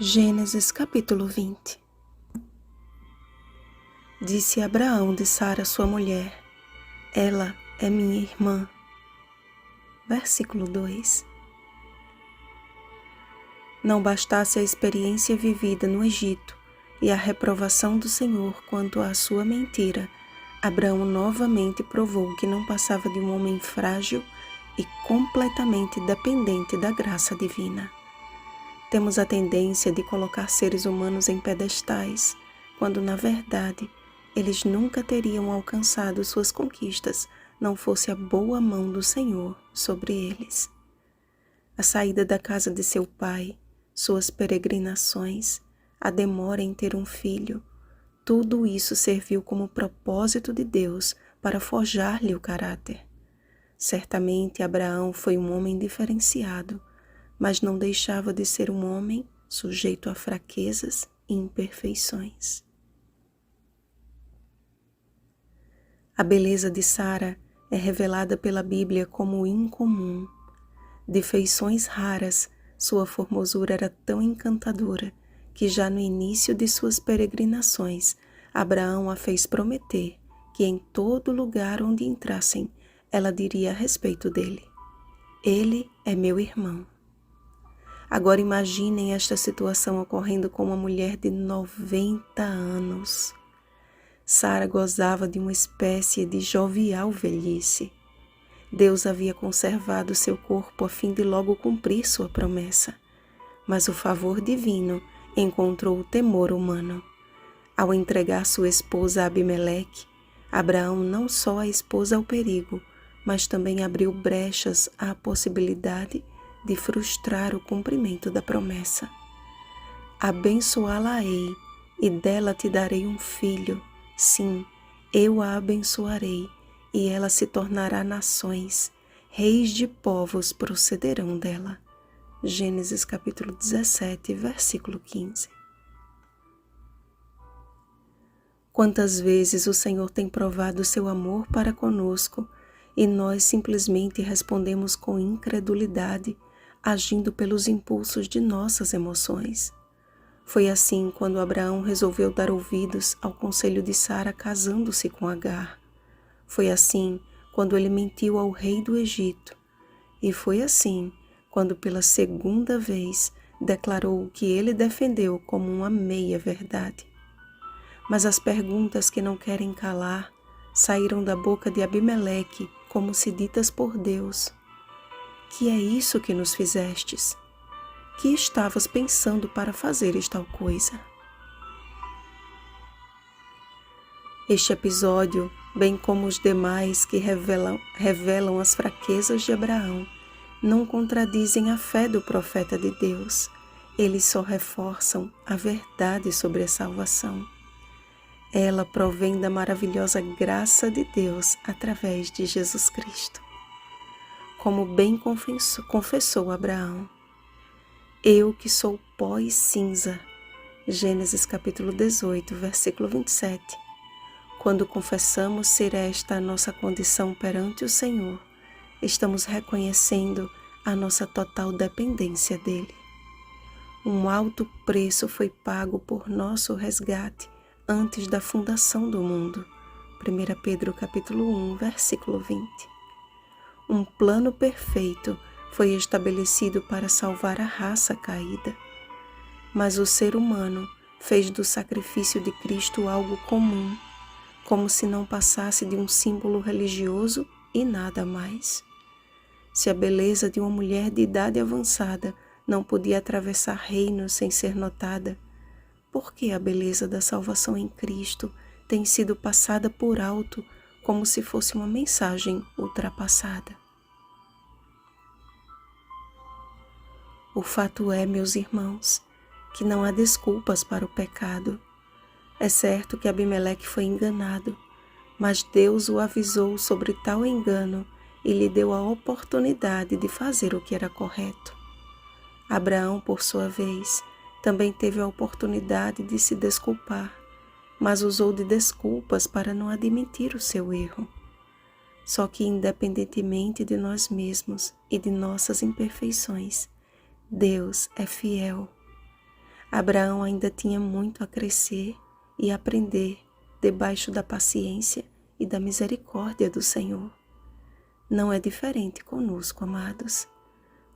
Gênesis capítulo 20. Disse Abraão de Sara sua mulher: ela é minha irmã. Versículo 2. Não bastasse a experiência vivida no Egito e a reprovação do Senhor quanto à sua mentira, Abraão novamente provou que não passava de um homem frágil e completamente dependente da graça divina. Temos a tendência de colocar seres humanos em pedestais, quando na verdade eles nunca teriam alcançado suas conquistas, não fosse a boa mão do Senhor sobre eles. A saída da casa de seu pai, suas peregrinações, a demora em ter um filho, tudo isso serviu como propósito de Deus para forjar-lhe o caráter. Certamente Abraão foi um homem diferenciado, mas não deixava de ser um homem sujeito a fraquezas e imperfeições. A beleza de Sara é revelada pela Bíblia como incomum. De feições raras, sua formosura era tão encantadora que já no início de suas peregrinações, Abraão a fez prometer que em todo lugar onde entrassem, ela diria a respeito dele: ele é meu irmão. Agora imaginem esta situação ocorrendo com uma mulher de 90 anos. Sara gozava de uma espécie de jovial velhice. Deus havia conservado seu corpo a fim de logo cumprir sua promessa. Mas o favor divino encontrou o temor humano. Ao entregar sua esposa a Abimeleque, Abraão não só a expôs ao perigo, mas também abriu brechas à possibilidade de frustrar o cumprimento da promessa. Abençoá-la-ei, e dela te darei um filho. Sim, eu a abençoarei, e ela se tornará nações, reis de povos procederão dela. Gênesis capítulo 17, versículo 15. Quantas vezes o Senhor tem provado seu amor para conosco, e nós simplesmente respondemos com incredulidade, agindo pelos impulsos de nossas emoções. Foi assim quando Abraão resolveu dar ouvidos ao conselho de Sara casando-se com Agar. Foi assim quando ele mentiu ao rei do Egito. E foi assim quando pela segunda vez declarou o que ele defendeu como uma meia-verdade. Mas as perguntas que não querem calar saíram da boca de Abimeleque como se ditas por Deus. Que é isso que nos fizestes? Que estavas pensando para fazeres tal coisa? Este episódio, bem como os demais que revelam as fraquezas de Abraão, não contradizem a fé do profeta de Deus. Eles só reforçam a verdade sobre a salvação. Ela provém da maravilhosa graça de Deus através de Jesus Cristo. Como bem confessou Abraão: eu que sou pó e cinza. Gênesis capítulo 18, versículo 27. Quando confessamos ser esta a nossa condição perante o Senhor, estamos reconhecendo a nossa total dependência dele. Um alto preço foi pago por nosso resgate antes da fundação do mundo. 1 Pedro capítulo 1, versículo 20. Um plano perfeito foi estabelecido para salvar a raça caída. Mas o ser humano fez do sacrifício de Cristo algo comum, como se não passasse de um símbolo religioso e nada mais. Se a beleza de uma mulher de idade avançada não podia atravessar reinos sem ser notada, por que a beleza da salvação em Cristo tem sido passada por alto como se fosse uma mensagem ultrapassada? O fato é, meus irmãos, que não há desculpas para o pecado. É certo que Abimeleque foi enganado, mas Deus o avisou sobre tal engano e lhe deu a oportunidade de fazer o que era correto. Abraão, por sua vez, também teve a oportunidade de se desculpar, mas usou de desculpas para não admitir o seu erro. Só que, independentemente de nós mesmos e de nossas imperfeições, Deus é fiel. Abraão ainda tinha muito a crescer e aprender debaixo da paciência e da misericórdia do Senhor. Não é diferente conosco, amados.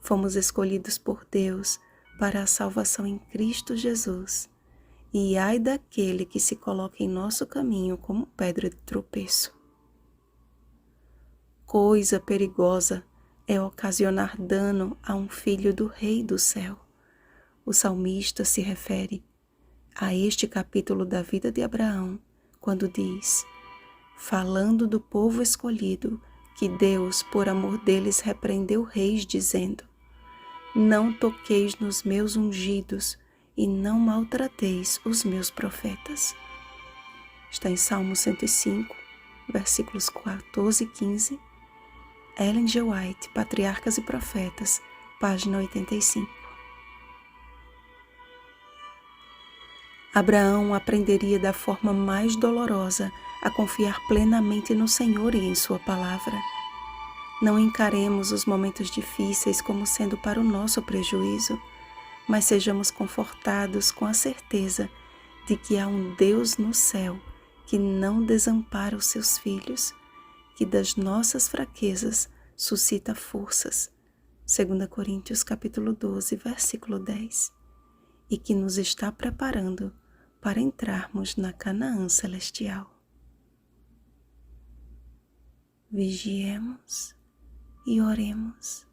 Fomos escolhidos por Deus para a salvação em Cristo Jesus. E ai daquele que se coloca em nosso caminho como pedra de tropeço. Coisa perigosa é ocasionar dano a um filho do Rei do céu. O salmista se refere a este capítulo da vida de Abraão, quando diz, falando do povo escolhido, que Deus, por amor deles, repreendeu reis, dizendo, não toqueis nos meus ungidos e não maltrateis os meus profetas. Está em Salmo 105, versículos 14 e 15, Ellen G. White, Patriarcas e Profetas, página 85. Abraão aprenderia da forma mais dolorosa a confiar plenamente no Senhor e em sua palavra. Não encaremos os momentos difíceis como sendo para o nosso prejuízo, mas sejamos confortados com a certeza de que há um Deus no céu que não desampara os seus filhos, que das nossas fraquezas suscita forças, 2 Coríntios capítulo 12, versículo 10, e que nos está preparando para entrarmos na Canaã celestial. Vigiemos e oremos.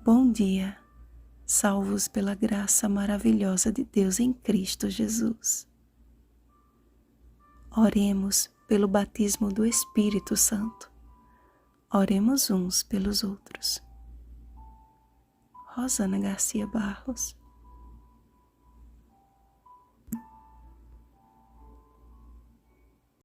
Bom dia, salvos pela graça maravilhosa de Deus em Cristo Jesus. Oremos pelo batismo do Espírito Santo. Oremos uns pelos outros. Rosana Garcia Barros.